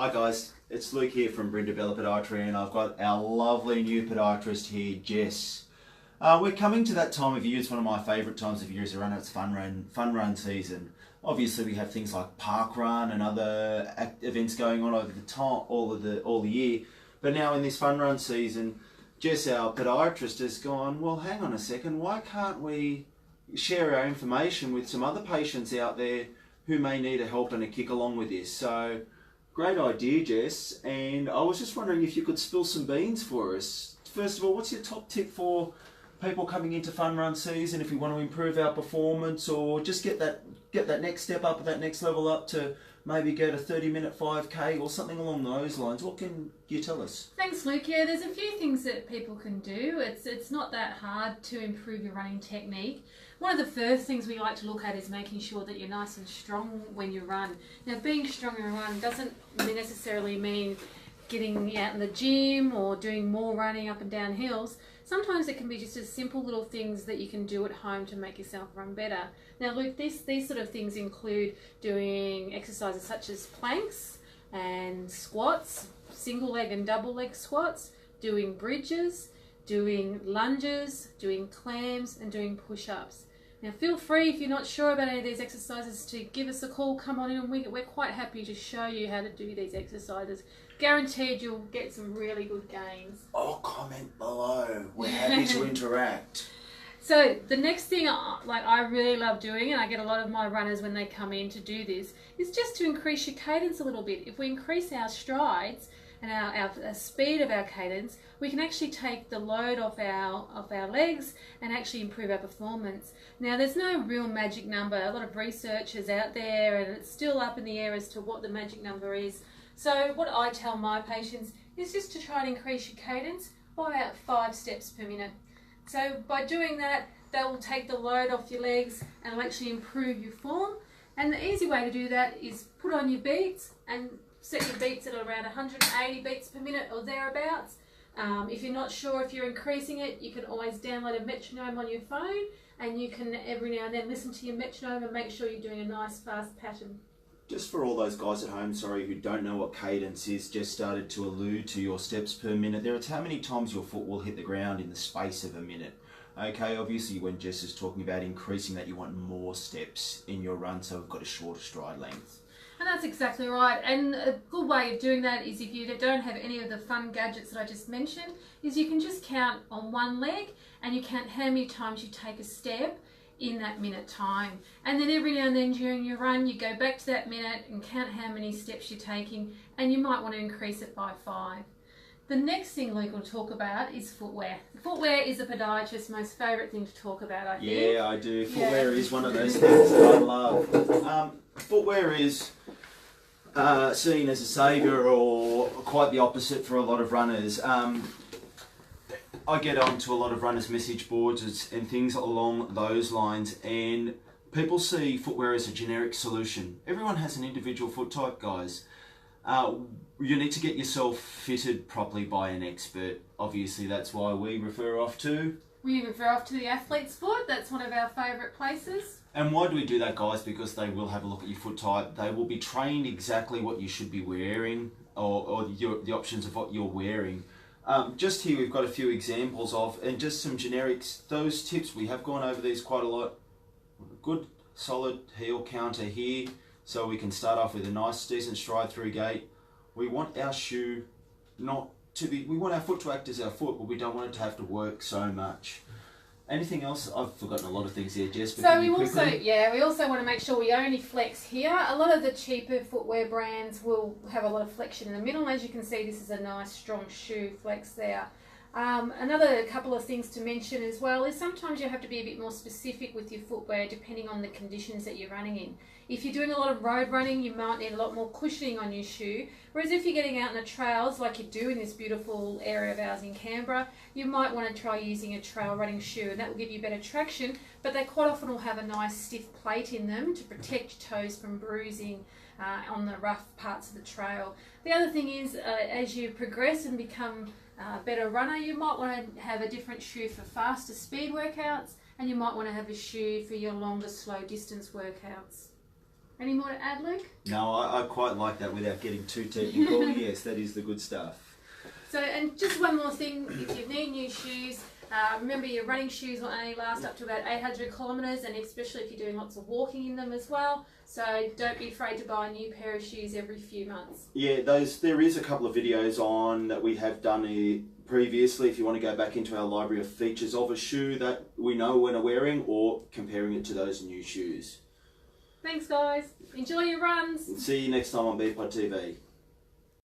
Hi guys, it's Luke here from Brindabella Podiatry, and I've got our lovely new podiatrist here, Jess. We're coming to that time of year. It's one of my favourite times of year as a runner. It's fun run season. Obviously, we have things like park run and other events going on over the time, all the year. But now in this fun run season, Jess, our podiatrist, has gone, well, hang on a second, why can't we share our information with some other patients out there who may need a help and a kick along with this? So, great idea, Jess. And I was just wondering if you could spill some beans for us. First of all, what's your top tip for people coming into fun run season if we want to improve our performance or just get that next step up, that next level up to maybe go to 30-minute 5K or something along those lines? What can you tell us? Thanks, Luke. Yeah, there's a few things that people can do. It's not that hard to improve your running technique. One of the first things we like to look at is making sure that you're nice and strong when you run. Now, being strong in a run doesn't necessarily mean getting out in the gym or doing more running up and down hills. Sometimes it can be just as simple little things that you can do at home to make yourself run better. Now, Luke, these sort of things include doing exercises such as planks and squats, single leg and double leg squats, doing bridges, doing lunges, doing clams, and doing push-ups. Now, feel free, if you're not sure about any of these exercises, to give us a call, come on in, and we're quite happy to show you how to do these exercises. Guaranteed you'll get some really good gains. Oh, comment below. We're happy to interact. So the next thing I really love doing, and I get a lot of my runners when they come in to do this, is just to increase your cadence a little bit. If we increase our strides and our speed of our cadence, we can actually take the load off our legs and actually improve our performance. Now, there's no real magic number. A lot of research is out there and it's still up in the air as to what the magic number is. So what I tell my patients is just to try and increase your cadence by about 5 steps per minute. So by doing that, that will take the load off your legs and will actually improve your form. And the easy way to do that is put on your beats and set your beats at around 180 beats per minute or thereabouts. If you're not sure if you're increasing it, you can always download a metronome on your phone, and you can every now and then listen to your metronome and make sure you're doing a nice fast pattern. Just for all those guys at home, who don't know what cadence is, just started to allude to your steps per minute. There, it's how many times your foot will hit the ground in the space of a minute. Okay, obviously when Jess is talking about increasing that, you want more steps in your run, so we've got a shorter stride length. And that's exactly right. And a good way of doing that is, if you don't have any of the fun gadgets that I just mentioned, is you can just count on one leg and you count how many times you take a step in that minute time. And then every now and then during your run, you go back to that minute and count how many steps you're taking, and you might want to increase it by 5. The next thing Luke will talk about is footwear. Footwear is a podiatrist's most favourite thing to talk about, I think. Yeah, I do. Footwear is one of those things that I love. Footwear is seen as a saviour, or quite the opposite for a lot of runners. I get onto a lot of runners' message boards and things along those lines, and people see footwear as a generic solution. Everyone has an individual foot type, guys. You need to get yourself fitted properly by an expert. Obviously, that's why we refer off to the athlete's foot. That's one of our favourite places. And why do we do that, guys? Because they will have a look at your foot type. They will be trained exactly what you should be wearing, or the options of what you're wearing. Just here we've got a few examples of, and just some generics, those tips. We have gone over these quite a lot. Good solid heel counter here, so we can start off with a nice decent stride through gait. We want our shoe not to be, we want our foot to act as our foot, but we don't want it to have to work so much. Anything else? I've forgotten a lot of things here, Jess. So we also want to make sure we only flex here. A lot of the cheaper footwear brands will have a lot of flexion in the middle. As you can see, this is a nice strong shoe flex there. Another couple of things to mention as well is sometimes you have to be a bit more specific with your footwear depending on the conditions that you're running in. If you're doing a lot of road running, you might need a lot more cushioning on your shoe, whereas if you're getting out in the trails like you do in this beautiful area of ours in Canberra, you might want to try using a trail running shoe, and that will give you better traction, but they quite often will have a nice stiff plate in them to protect your toes from bruising on the rough parts of the trail. The other thing is, as you progress and become a better runner, you might want to have a different shoe for faster speed workouts, and you might want to have a shoe for your longer slow distance workouts. Any more to add, Luke? No, I quite like that without getting too technical. Yes, that is the good stuff. So, and just one more thing, if you need new shoes, remember your running shoes will only last up to about 800 kilometres, and especially if you're doing lots of walking in them as well. So don't be afraid to buy a new pair of shoes every few months. Yeah, there is a couple of videos on that we have done previously if you want to go back into our library of features of a shoe that we know when are wearing or comparing it to those new shoes. Thanks guys, enjoy your runs. See you next time on BPod TV.